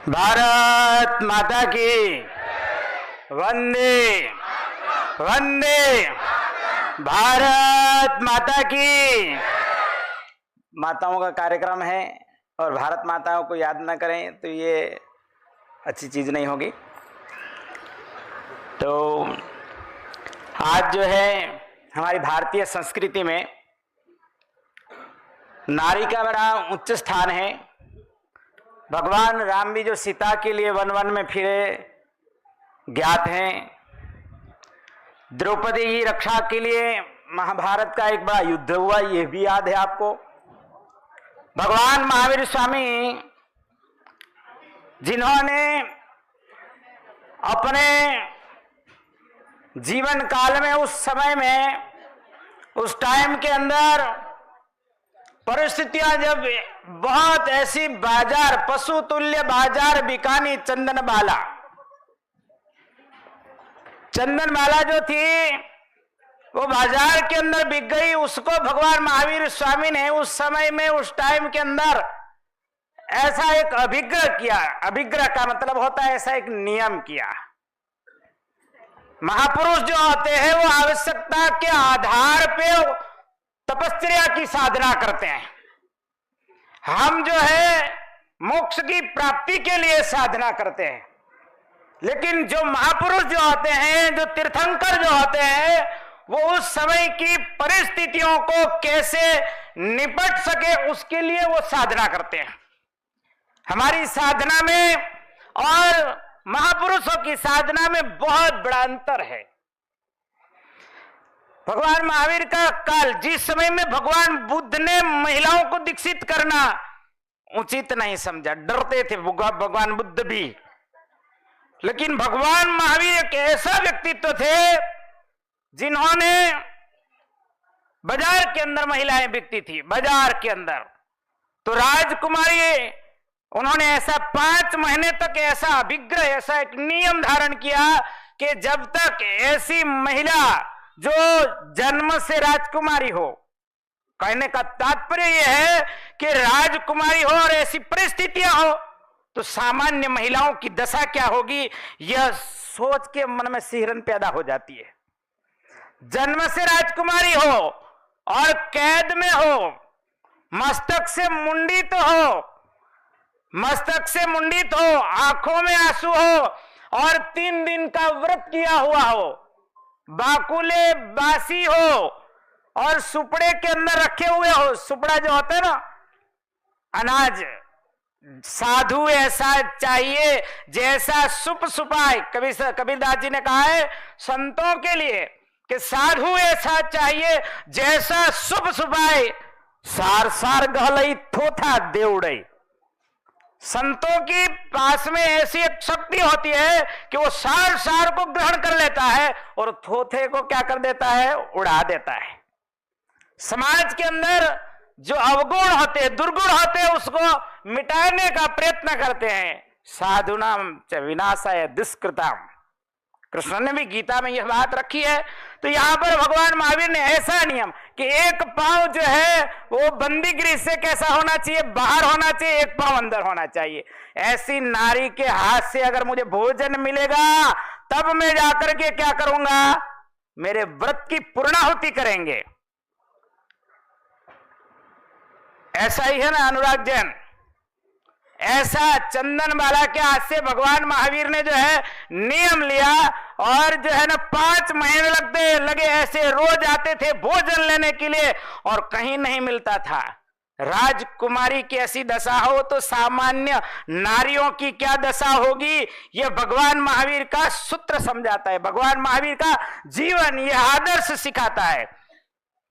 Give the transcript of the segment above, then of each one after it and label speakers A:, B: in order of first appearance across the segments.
A: भारत माता की वंदे वंदे भारत माता की। माताओं का कार्यक्रम है और भारत माताओं को याद न करें तो ये अच्छी चीज नहीं होगी। तो आज जो है हमारी भारतीय संस्कृति में नारी का बड़ा उच्च स्थान है। भगवान राम भी जो सीता के लिए वन वन में फिरे ज्ञात हैं। द्रौपदी की रक्षा के लिए महाभारत का एक बड़ा युद्ध हुआ, यह भी याद है आपको। भगवान महावीर स्वामी जिन्होंने अपने जीवन काल में उस समय में उस टाइम के अंदर परिस्थितियां जब बहुत ऐसी बाजार पशु तुल्य बाजार बिकानी चंदनबाला जो थी वो बाजार के अंदर बिक गई। उसको भगवान महावीर स्वामी ने उस समय में उस टाइम के अंदर ऐसा एक अभिग्रह किया। अभिग्रह का मतलब होता है ऐसा एक नियम किया। महापुरुष जो होते हैं वो आवश्यकता के आधार पे तपस्या की साधना करते हैं। हम जो है मोक्ष की प्राप्ति के लिए साधना करते हैं, लेकिन जो महापुरुष जो होते हैं, जो तीर्थंकर जो होते हैं, वो उस समय की परिस्थितियों को कैसे निपट सके उसके लिए वो साधना करते हैं। हमारी साधना में और महापुरुषों की साधना में बहुत बड़ा अंतर है। भगवान महावीर का काल, जिस समय में भगवान बुद्ध ने महिलाओं को दीक्षित करना उचित नहीं समझा, डरते थे भगवान बुद्ध भी, लेकिन भगवान महावीर एक ऐसा व्यक्तित्व थे जिन्होंने बाजार के अंदर महिलाएं बिकती थी, बाजार के अंदर तो राजकुमारी उन्होंने ऐसा 5 महीने तक ऐसा अभिग्रह, ऐसा एक नियम धारण किया कि जब तक ऐसी महिला जो जन्म से राजकुमारी हो, कहने का तात्पर्य यह है कि राजकुमारी हो और ऐसी परिस्थितियां हो तो सामान्य महिलाओं की दशा क्या होगी, यह सोच के मन में सिहरन पैदा हो जाती है। जन्म से राजकुमारी हो और कैद में हो, मस्तक से मुंडित हो, आंखों में आंसू हो और 3 दिन का व्रत किया हुआ हो, बाकुले बासी हो और सुपड़े के अंदर रखे हुए हो। सुपड़ा जो होता है ना अनाज, साधु ऐसा चाहिए जैसा सुप सुपाए। कबीरदास जी ने कहा है संतों के लिए कि साधु ऐसा चाहिए जैसा सुप सुपाए, सार सार गहलई थोथा देउड़ई। संतों की पास में ऐसी एक शक्ति होती है कि वो सार सार को ग्रहण कर लेता है और थोथे को क्या कर देता है, उड़ा देता है। समाज के अंदर जो अवगुण होते हैं, दुर्गुण होते हैं, उसको मिटाने का प्रयत्न करते हैं। साधुनाम च विनाशाय दुष्कृताम, कृष्ण ने भी गीता में यह बात रखी है। तो यहां पर भगवान महावीर ने ऐसा नियम कि एक पांव जो है वो बंदी गृह से कैसा होना चाहिए, बाहर होना चाहिए, एक पांव अंदर होना चाहिए। ऐसी नारी के हाथ से अगर मुझे भोजन मिलेगा तब मैं जाकर के क्या करूंगा, मेरे व्रत की पूर्णाहुति करेंगे। ऐसा ही है ना अनुराग जैन, ऐसा चंदनबाला के हाथ से भगवान महावीर ने जो है नियम लिया और जो है ना 5 महीने लगे ऐसे रोज आते थे भोजन लेने के लिए और कहीं नहीं मिलता था। राजकुमारी की ऐसी दशा हो तो सामान्य नारियों की क्या दशा होगी, यह भगवान महावीर का सूत्र समझाता है। भगवान महावीर का जीवन यह आदर्श सिखाता है।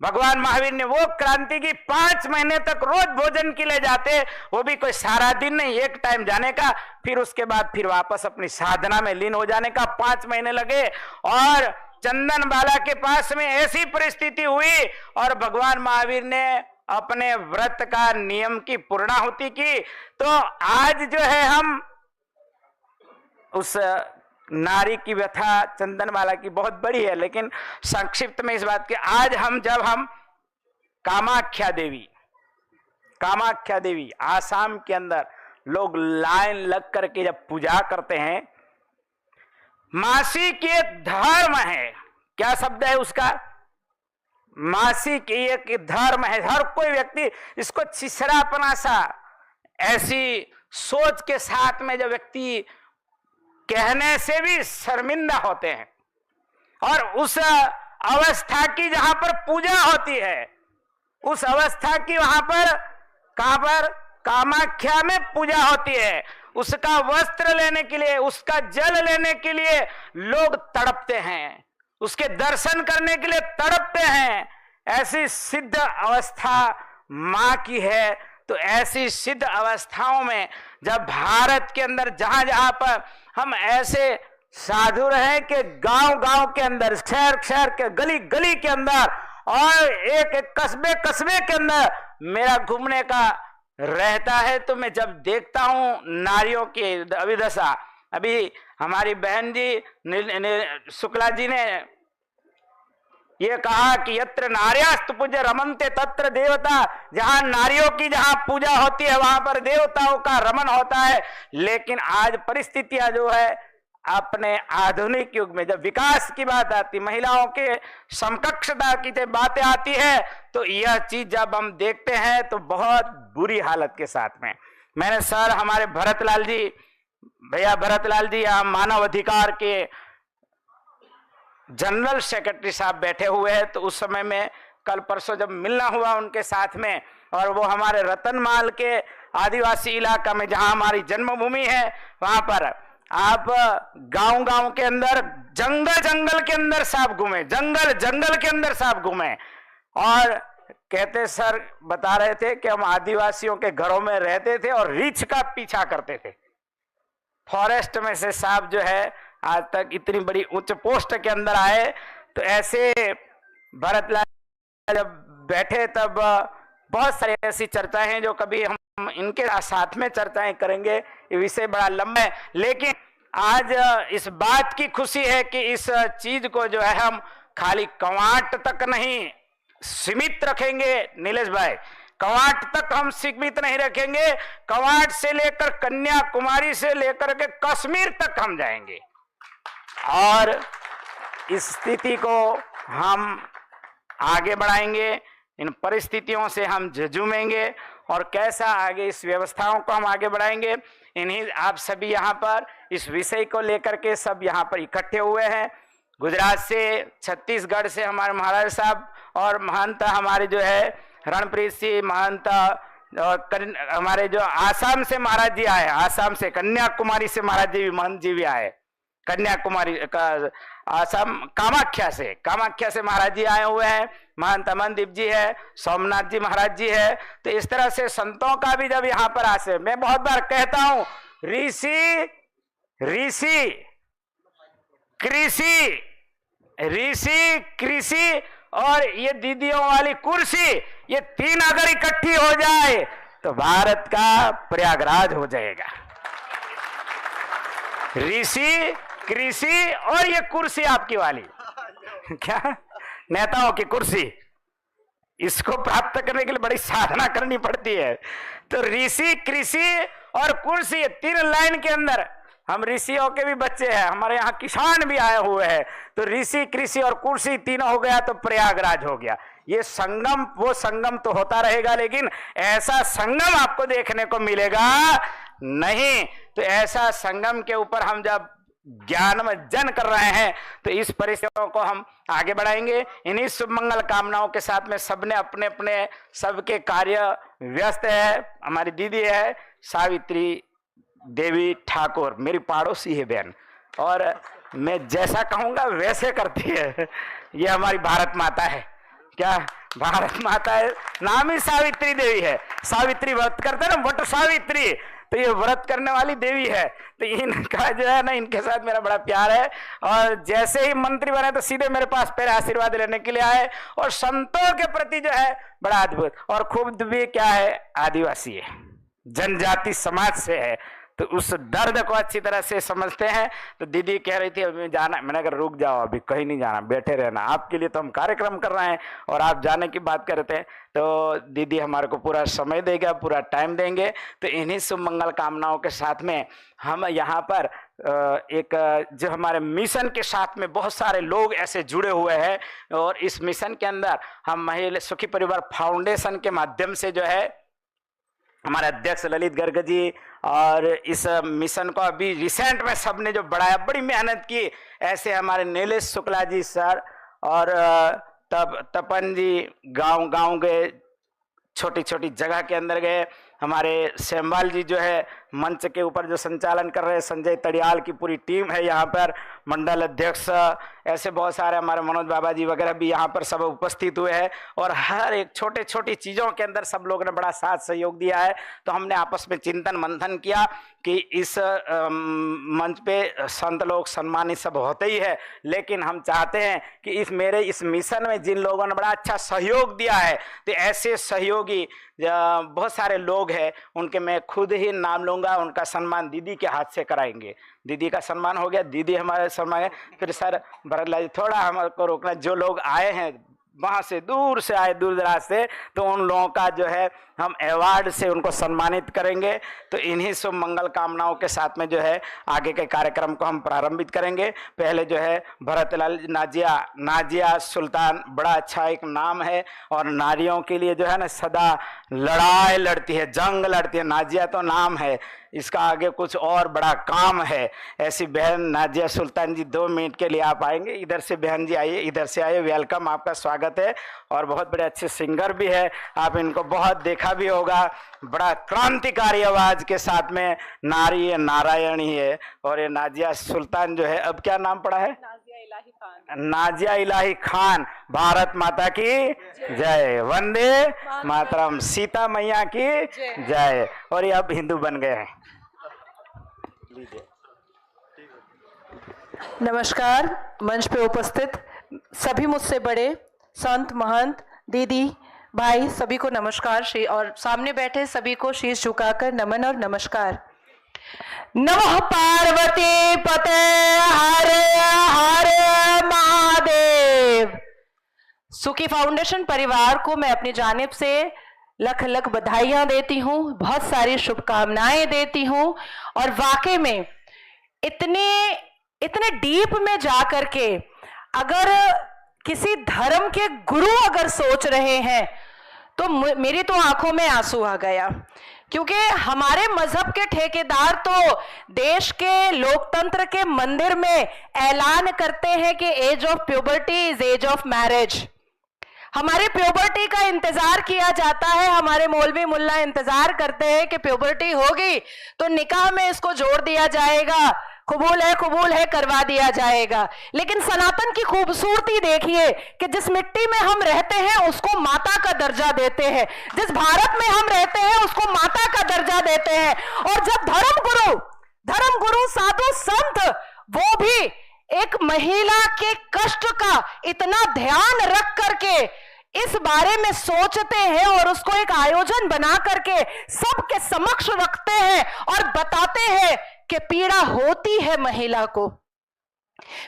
A: भगवान महावीर ने वो क्रांति की 5 महीने तक रोज भोजन के लिए जाते, वो भी कोई सारा दिन नहीं, एक टाइम जाने का, फिर उसके बाद फिर वापस अपनी साधना में लीन हो जाने का 5 महीने लगे। और चंदनबाला के पास में ऐसी परिस्थिति हुई और भगवान महावीर ने अपने व्रत का नियम की पूर्णाहुति की। तो आज जो है हम उस नारी की व्यथा चंदनबाला की बहुत बड़ी है, लेकिन संक्षिप्त में इस बात के आज जब हम कामाख्या देवी आसाम के अंदर लोग लाइन लग करके जब पूजा करते हैं। मासिक एक धर्म है, क्या शब्द है उसका? मासिक एक धर्म है। हर कोई व्यक्ति इसको छिछरापना सा, ऐसी सोच के साथ में जो व्यक्ति कहने से भी शर्मिंदा होते हैं, और उस अवस्था की जहां पर पूजा होती है, उस अवस्था की वहां पर, कहां पर? कामाख्या में पूजा होती है। उसका वस्त्र लेने के लिए, उसका जल लेने के लिए लोग तड़पते हैं, उसके दर्शन करने के लिए तड़पते हैं। ऐसी सिद्ध अवस्था मां की है। तो ऐसी सिद्ध अवस्थाओं में जब भारत के अंदर जहां जहां पर हम ऐसे साधु रहे कि गांव गांव के अंदर, शहर शहर के, गली गली के अंदर और एक एक कस्बे कस्बे के अंदर मेरा घूमने का रहता है, तो मैं जब देखता हूं नारियों की अभिदशा, अभी हमारी बहन जी शुक्ला जी ने ये कहा कि यत्र नार्यास्तु पूज्य रमन्ते तत्र देवता, जहां नारियों की जहां पूजा होती है वहां पर देवताओं का रमन होता है। लेकिन आज परिस्थितियां जो है, अपने आधुनिक युग में जब विकास की बात आती, महिलाओं के समकक्षता की जब बातें आती है, तो यह चीज जब हम देखते हैं तो बहुत बुरी हालत के साथ में। मैंने सर हमारे भरतलाल जी, भैया भरतलाल जी यहाँ मानव अधिकार के जनरल सेक्रेटरी साहब बैठे हुए हैं, तो उस समय में कल परसों जब मिलना हुआ उनके साथ में, और वो हमारे रतनमाल के आदिवासी इलाका में जहां हमारी जन्मभूमि है, वहां पर आप गांव गांव के अंदर, जंगल जंगल के अंदर साहब घूमे, जंगल जंगल के अंदर साहब घूमे, और कहते सर बता रहे थे कि हम आदिवासियों के घरों में रहते थे और रीछ का पीछा करते थे। फॉरेस्ट में से साहब जो है आज तक इतनी बड़ी उच्च पोस्ट के अंदर आए। तो ऐसे भरतलाल जब बैठे तब बहुत सारी ऐसी चर्चाएं हैं जो कभी हम इनके साथ में चर्चाएं करेंगे, ये विषय बड़ा लंबा है। लेकिन आज इस बात की खुशी है कि इस चीज को जो है हम खाली कवाट तक नहीं सीमित रखेंगे। नीलेश भाई, कवाट तक हम सीमित नहीं रखेंगे, कवाट से लेकर कन्याकुमारी से लेकर के कश्मीर तक हम जाएंगे, और इस स्थिति को हम आगे बढ़ाएंगे। इन परिस्थितियों से हम झूमेंगे और कैसा आगे इस व्यवस्थाओं को हम आगे बढ़ाएंगे। इन्हीं आप सभी यहाँ पर इस विषय को लेकर के सब यहाँ पर इकट्ठे हुए हैं। गुजरात से, छत्तीसगढ़ से हमारे महाराज साहब, और महंत हमारे जो है रणप्रीत सिंह महंत, और हमारे जो आसाम से महाराज जी आए, आसाम से, कन्याकुमारी से महाराज जी महंत जी भी आए, कन्याकुमारी का आसाम कामाख्या से महाराज जी आए हुए हैं, महंत अमनदीप जी है, सोमनाथ जी महाराज जी है। तो इस तरह से संतों का भी जब यहाँ पर आसे, मैं बहुत बार कहता हूं, ऋषि ऋषि कृषि, ऋषि कृषि और ये दीदियों वाली कुर्सी, ये तीन अगर इकट्ठी हो जाए तो भारत का प्रयागराज हो जाएगा। ऋषि कृषि और ये कुर्सी आपकी वाली क्या, नेताओं की कुर्सी, इसको प्राप्त करने के लिए बड़ी साधना करनी पड़ती है। तो ऋषि कृषि और कुर्सी, ये तीन लाइन के अंदर हम ऋषियों के भी बच्चे हैं, हमारे यहाँ किसान भी आए हुए हैं। तो ऋषि कृषि और कुर्सी तीनों हो गया तो प्रयागराज हो गया। ये संगम, वो संगम तो होता रहेगा, लेकिन ऐसा संगम आपको देखने को मिलेगा नहीं। तो ऐसा संगम के ऊपर हम जब ज्ञानमज्जन कर रहे हैं तो इस परिस्थितियों को हम आगे बढ़ाएंगे। इन्हीं शुभ मंगल कामनाओं के साथ में सबने अपने अपने सबके कार्य व्यस्त है। हमारी दीदी है सावित्री देवी ठाकुर, मेरी पड़ोसी है बहन, और मैं जैसा कहूंगा वैसे करती है। ये हमारी भारत माता है, क्या भारत माता है, नाम ही सावित्री देवी है। सावित्री व्रत करते ना, वट सावित्री, तो ये व्रत करने वाली देवी है। तो इनका जो है ना, इनके साथ मेरा बड़ा प्यार है, और जैसे ही मंत्री बने तो सीधे मेरे पास पहले आशीर्वाद लेने के लिए आए, और संतों के प्रति जो है बड़ा अद्भुत, और खुद भी क्या है, आदिवासी है, जनजाति समाज से है। तो उस दर्द को अच्छी तरह से समझते हैं। तो दीदी कह रही थी अभी जाना, मैंने कहा रुक जाओ, अभी कहीं नहीं जाना, बैठे रहना, आपके लिए तो हम कार्यक्रम कर रहे हैं और आप जाने की बात कर रहे थे। तो दीदी हमारे को पूरा समय देगा, पूरा टाइम देंगे। तो इन्हीं शुभ मंगल कामनाओं के साथ में हम यहाँ पर एक जो हमारे मिशन के साथ में बहुत सारे लोग ऐसे जुड़े हुए हैं, और इस मिशन के अंदर हम महिला सुखी परिवार फाउंडेशन के माध्यम से जो है हमारे अध्यक्ष ललित गर्ग जी, और इस मिशन को अभी रिसेंट में सबने जो बढ़ाया, बड़ी मेहनत की, ऐसे हमारे नीलेश शुक्ला जी सर और तपन जी गांव गांव गए, छोटी छोटी जगह के अंदर गए। हमारे श्यामवाल जी जो है मंच के ऊपर जो संचालन कर रहे हैं, संजय तड़ियाल की पूरी टीम है यहाँ पर, मंडल अध्यक्ष, ऐसे बहुत सारे हमारे मनोज बाबा जी वगैरह भी यहाँ पर सब उपस्थित हुए हैं, और हर एक छोटे छोटी चीज़ों के अंदर सब लोगों ने बड़ा साथ सहयोग दिया है। तो हमने आपस में चिंतन मंथन किया कि इस मंच पे संत लोग सम्मानित सब होते ही है, लेकिन हम चाहते हैं कि इस मिशन में जिन लोगों ने बड़ा अच्छा सहयोग दिया है, तो ऐसे सहयोगी बहुत सारे लोग हैं, उनके मैं खुद ही नाम लूंगा, उनका सम्मान दीदी के हाथ से कराएंगे। दीदी का सम्मान हो गया, दीदी हमारे सम्मान है। फिर सर भरतलाल जी थोड़ा हमको रोकना, जो लोग आए हैं वहाँ से दूर से आए, दूर दराज से, तो उन लोगों का जो है हम अवार्ड से उनको सम्मानित करेंगे। तो इन्हीं शुभ मंगल कामनाओं के साथ में जो है आगे के कार्यक्रम को हम प्रारंभित करेंगे। पहले जो है भरतलाल नाजिया सुल्तान, बड़ा अच्छा एक नाम है, और नारियों के लिए जो है ना सदा लड़ाई लड़ती है, जंग लड़ती है। नाजिया तो नाम है, इसका आगे कुछ और बड़ा काम है। ऐसी बहन नाजिया सुल्तान जी 2 मिनट के लिए आप आएंगे, इधर से बहन जी आइए, इधर से आइए, वेलकम, आपका स्वागत है। और बहुत बड़े अच्छे सिंगर भी है, आप इनको बहुत देखा भी होगा, बड़ा क्रांतिकारी आवाज के साथ में नारी है, नारायणी है। और ये नाजिया सुल्तान जो है, अब क्या नाम पड़ा है? नाजिया इलाही खान। भारत माता की जय, वंदे मातरम, सीता मैया की जय। और ये अब हिंदू बन गए हैं।
B: नमस्कार, मंच पे उपस्थित सभी मुझसे बड़े संत महंत दीदी भाई सभी को नमस्कार, और सामने बैठे सभी को शीश झुकाकर नमन और नमस्कार। नमः पार्वती पते हर हर महादेव। सुखी फाउंडेशन परिवार को मैं अपनी जानिब से लख लख बधाइयां देती हूँ, बहुत सारी शुभकामनाएं देती हूँ। और वाकई में इतने डीप में जाकर के अगर किसी धर्म के गुरु अगर सोच रहे हैं तो मेरी तो आंखों में आंसू आ गया, क्योंकि हमारे मजहब के ठेकेदार तो देश के लोकतंत्र के मंदिर में ऐलान करते हैं कि age of puberty is age of marriage. हमारे प्यूबर्टी का इंतजार किया जाता है, हमारे मौलवी मुल्ला इंतजार करते हैं कि प्यूबर्टी होगी तो निकाह में इसको जोड़ दिया जाएगा, कबूल है करवा दिया जाएगा। लेकिन सनातन की खूबसूरती देखिए कि जिस मिट्टी में हम रहते हैं उसको माता का दर्जा देते हैं, जिस भारत में हम रहते हैं उसको माता का दर्जा देते हैं। और जब धर्म गुरु साधु संत वो भी एक महिला के कष्ट का इतना ध्यान रख करके इस बारे में सोचते हैं और उसको एक आयोजन बना करके सबके समक्ष रखते हैं और बताते हैं कि पीड़ा होती है महिला को।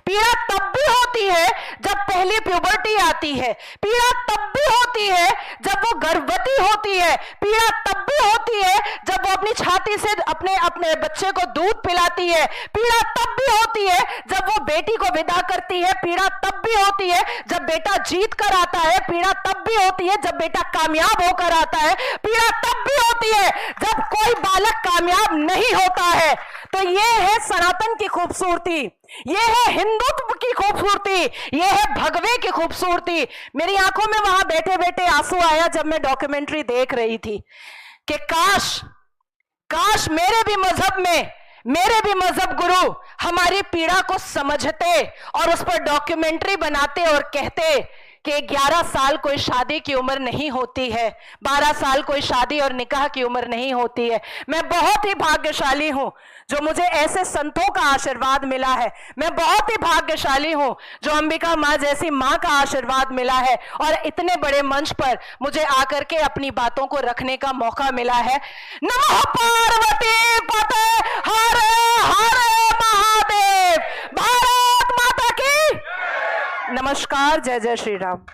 B: पीड़ा तब भी होती है जब पहली प्यूबर्टी आती है, पीड़ा तब भी होती है जब वो गर्भवती होती है, पीड़ा तब भी होती है जब वो अपनी छाती से अपने बच्चे को दूध पिलाती है, पीड़ा तब भी होती है जब वो बेटी को विदा करती है, पीड़ा तब भी होती है जब बेटा जीत कर आता है, पीड़ा तब भी होती है जब बेटा कामयाब होकर आता है, पीड़ा तब भी होती है जब कोई बालक कामयाब नहीं होता है। तो ये है सनातन की खूबसूरती, ये है हिंदुत्व की खूबसूरती, ये है भगवे की खूबसूरती। मेरी आंखों में वहां बैठे बैठे आंसू आया जब मैं डॉक्यूमेंट्री देख रही थी कि काश मेरे भी मजहब गुरु हमारी पीड़ा को समझते और उस पर डॉक्यूमेंट्री बनाते और कहते कि 11 साल कोई शादी की उम्र नहीं होती है, 12 साल कोई शादी और निकाह की उम्र नहीं होती है। मैं बहुत ही भाग्यशाली हूं जो मुझे ऐसे संतों का आशीर्वाद मिला है। मैं बहुत ही भाग्यशाली हूं जो अंबिका माँ जैसी माँ का आशीर्वाद मिला है और इतने बड़े मंच पर मुझे आकर के अपनी बातों को रखने का मौका मिला है। नमः पार्वती पते, हर हर महादेव, भारत माता की नमस्कार। जय जय श्री राम।